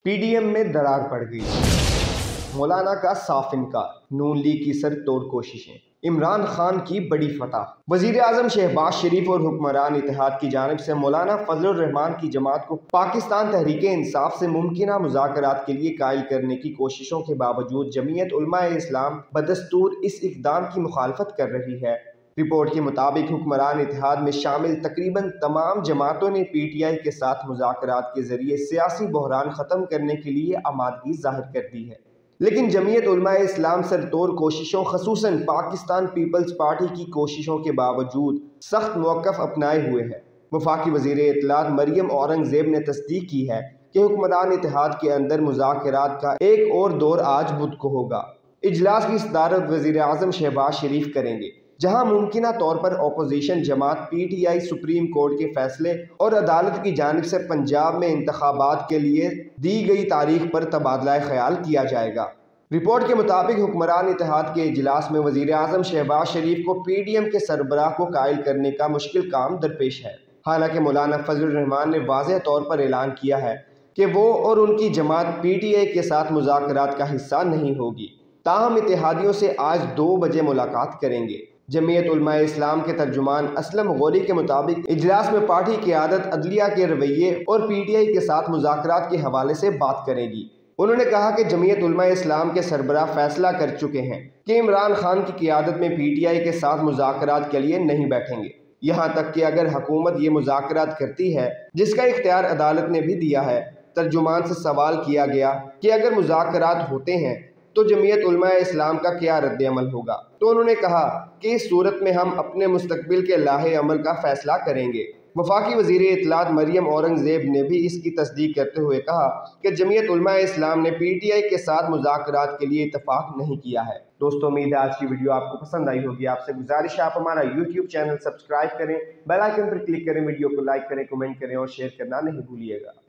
PDM में दरार पड़ गई। मौलाना का साफ इनकार, नून लीग की सर तोड़ कोशिशें, इमरान खान की बड़ी फतह। वजीर आजम शहबाज शरीफ और हुक्मरान इत्तेहाद की जानिब से मौलाना फजलुर रहमान की जमात को पाकिस्तान तहरीक इंसाफ से मुमकिना मुज़ाकरात के लिए कायल करने की कोशिशों के बावजूद जमीयत उलमा-ए इस्लाम बदस्तूर इस इक़दाम की मुखालफत कर रही है। रिपोर्ट के मुताबिक हुक्मरान इत्तेहाद में शामिल तकरीबन तमाम जमातों ने PTI के साथ मुज़ाकरात के जरिए सियासी बहरान ख़त्म करने के लिए आमादगी जाहिर कर दी है, लेकिन जमीयत उलमा-ए इस्लाम सरतोड़ कोशिशों ख़ुसूसन पाकिस्तान पीपल्स पार्टी की कोशिशों के बावजूद सख्त मौक़िफ़ अपनाए हुए है। वफाकी वज़ीर इत्तलात मरियम औरंगज़ेब ने तस्दीक की है कि हुक्मरान इत्तेहाद के अंदर मुज़ाकरात का एक और दौर आज बुध को होगा। इजलास की सदारत वज़ीर आज़म शहबाज शरीफ करेंगे, जहां मुमकिना तौर पर अपोजिशन जमात PTI सुप्रीम कोर्ट के फैसले और अदालत की जानिब से पंजाब में इंतखाबात के लिए दी गई तारीख पर तबादला ख्याल किया जाएगा। रिपोर्ट के मुताबिक हुक्मरान इत्तेहाद के इजलास में वज़ीर आज़म शहबाज शरीफ को PDM के सरबराह को कायल करने का मुश्किल काम दरपेश है। हालांकि मौलाना फजलुर रहमान ने वाज़ेह तौर पर ऐलान किया है कि वो और उनकी जमात PTI के साथ मुज़ाकरात का हिस्सा नहीं होगी, ताहम इत्तेहादियों से आज 2 बजे मुलाकात करेंगे। जमीयत उलमा-ए इस्लाम के तर्जुमान असलम गौरी के मुताबिक इजलास में पार्टी क़यादत अदलिया के रवैये और PTI के साथ मुज़ाकरात के हवाले से बात करेगी। उन्होंने कहा कि जमीयत उलमा-ए इस्लाम के सरबराह फैसला कर चुके हैं कि इमरान खान की क़यादत में PTI के साथ मुज़ाकरात के लिए नहीं बैठेंगे, यहाँ तक कि अगर हुकूमत ये मुज़ाकरात करती है, जिसका इख्तियार अदालत ने भी दिया है। तर्जुमान से सवाल किया गया कि अगर मुज़ाकरात होते हैं तो जमीयत उलमा-ए इस्लाम का क्या रद्द अमल होगा, तो उन्होंने कहा कि इस सूरत में हम अपने मुस्तकबिल के लाहे अमल का फैसला करेंगे। वफाकी वज़ीर इत्तलात मरियम औरंगज़ेब ने भी इसकी तस्दीक करते हुए कहा कि जमीयत उलमा-ए इस्लाम ने PTI के साथ मुज़ाकरात के लिए इत्तफाक नहीं किया है। दोस्तों, उम्मीद है आज की वीडियो आपको पसंद आई होगी। आपसे गुजारिश है आप हमारा YouTube चैनल सब्सक्राइब करें, बेल आइकन पर क्लिक करें, वीडियो को लाइक करें, कमेंट करें और शेयर करना नहीं भूलिएगा।